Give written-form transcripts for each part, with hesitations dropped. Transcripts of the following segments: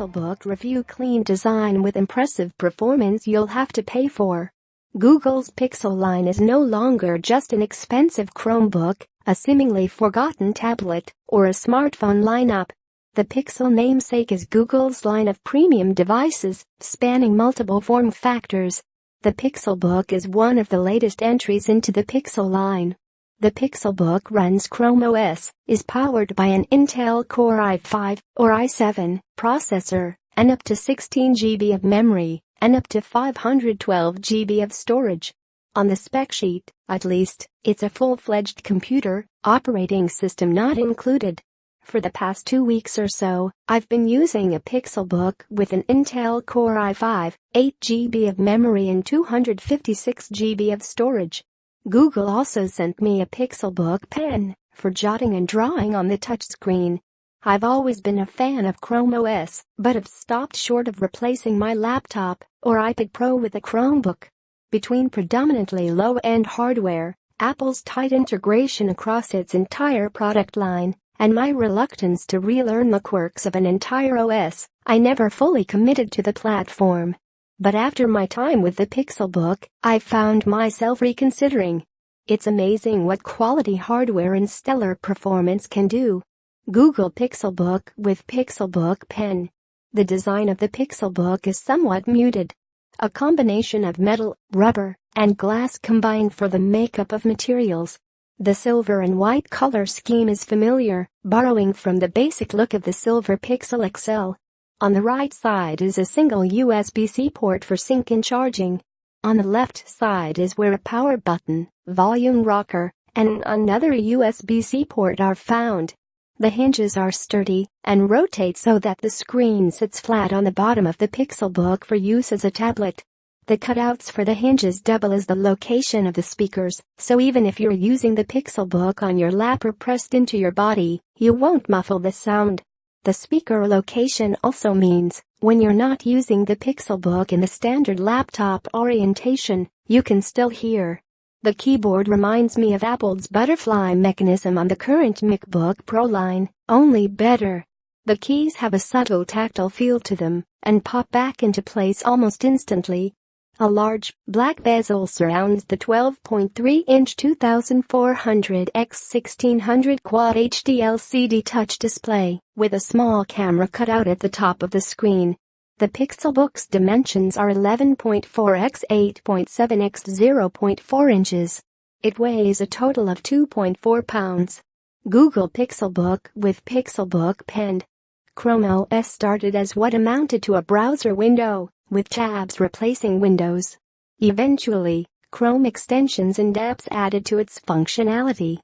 Pixelbook review: clean design with impressive performance you'll have to pay for. Google's Pixel line is no longer just an expensive Chromebook, a seemingly forgotten tablet, or a smartphone lineup. The Pixel namesake is Google's line of premium devices, spanning multiple form factors. The Pixelbook is one of the latest entries into the Pixel line. The Pixelbook runs Chrome OS, is powered by an Intel Core i5 or i7 processor, and up to 16 GB of memory, and up to 512 GB of storage. On the spec sheet, at least, it's a full-fledged computer, operating system not included. For the past 2 weeks or so, I've been using a Pixelbook with an Intel Core i5, 8 GB of memory and 256 GB of storage. Google also sent me a Pixelbook Pen for jotting and drawing on the touchscreen. I've always been a fan of Chrome OS, but have stopped short of replacing my laptop or iPad Pro with a Chromebook. Between predominantly low-end hardware, Apple's tight integration across its entire product line, and my reluctance to relearn the quirks of an entire OS, I never fully committed to the platform. But after my time with the Pixelbook, I found myself reconsidering. It's amazing what quality hardware and stellar performance can do. Google Pixelbook with Pixelbook Pen. The design of the Pixelbook is somewhat muted. A combination of metal, rubber, and glass combined for the makeup of materials. The silver and white color scheme is familiar, borrowing from the basic look of the silver Pixel XL. On the right side is a single USB-C port for sync and charging. On the left side is where a power button, volume rocker, and another USB-C port are found. The hinges are sturdy and rotate so that the screen sits flat on the bottom of the Pixelbook for use as a tablet. The cutouts for the hinges double as the location of the speakers, so even if you're using the Pixelbook on your lap or pressed into your body, you won't muffle the sound. The speaker location also means, when you're not using the Pixelbook in the standard laptop orientation, you can still hear. The keyboard reminds me of Apple's butterfly mechanism on the current MacBook Pro line, only better. The keys have a subtle tactile feel to them, and pop back into place almost instantly. A large, black bezel surrounds the 12.3-inch 2400x1600 Quad HD LCD touch display, with a small camera cutout at the top of the screen. The Pixelbook's dimensions are 11.4x 8.7x 0.4 inches. It weighs a total of 2.4 pounds. Google Pixelbook with Pixelbook Pen. Chrome OS started as what amounted to a browser window, with tabs replacing windows. Eventually, Chrome extensions and apps added to its functionality.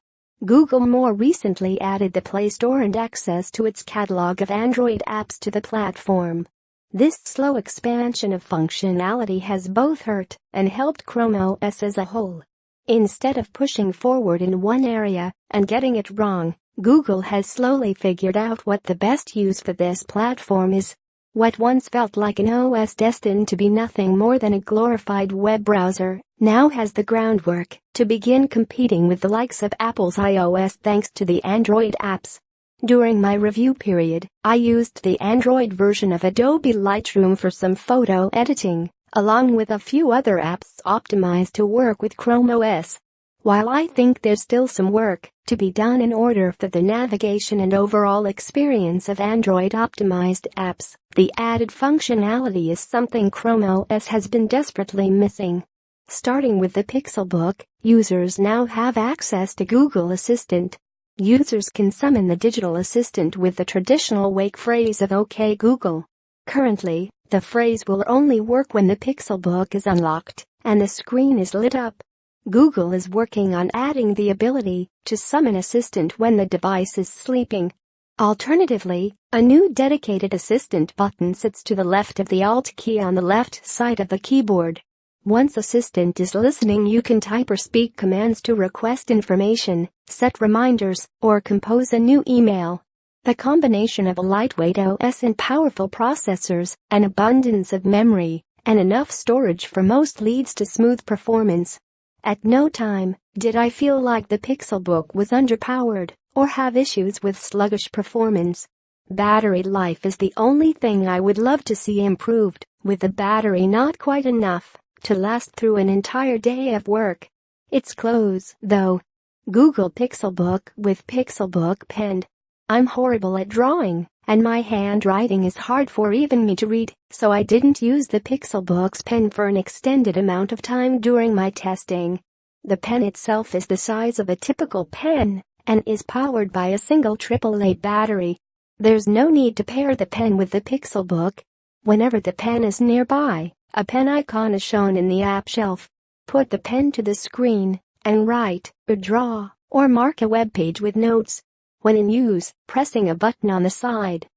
Google more recently added the Play Store and access to its catalog of Android apps to the platform. This slow expansion of functionality has both hurt and helped Chrome OS as a whole. Instead of pushing forward in one area and getting it wrong, Google has slowly figured out what the best use for this platform is. What once felt like an OS destined to be nothing more than a glorified web browser now has the groundwork to begin competing with the likes of Apple's iOS thanks to the Android apps. During my review period, I used the Android version of Adobe Lightroom for some photo editing, along with a few other apps optimized to work with Chrome OS. While I think there's still some work to be done in order for the navigation and overall experience of Android-optimized apps, the added functionality is something Chrome OS has been desperately missing. Starting with the Pixelbook, users now have access to Google Assistant. Users can summon the digital assistant with the traditional wake phrase of "OK Google." Currently, the phrase will only work when the Pixelbook is unlocked and the screen is lit up. Google is working on adding the ability to summon Assistant when the device is sleeping. Alternatively, a new dedicated Assistant button sits to the left of the Alt key on the left side of the keyboard. Once Assistant is listening, you can type or speak commands to request information, set reminders, or compose a new email. The combination of a lightweight OS and powerful processors, an abundance of memory, and enough storage for most leads to smooth performance. At no time did I feel like the Pixelbook was underpowered or have issues with sluggish performance. Battery life is the only thing I would love to see improved, with the battery not quite enough to last through an entire day of work. It's close, though. Google Pixelbook with Pixelbook Pen. I'm horrible at drawing, and my handwriting is hard for even me to read, so I didn't use the Pixelbook's pen for an extended amount of time during my testing. The pen itself is the size of a typical pen and is powered by a single AAA battery. There's no need to pair the pen with the Pixelbook. Whenever the pen is nearby, a pen icon is shown in the app shelf. Put the pen to the screen and write, or draw, or mark a web page with notes. When in use, pressing a button on the side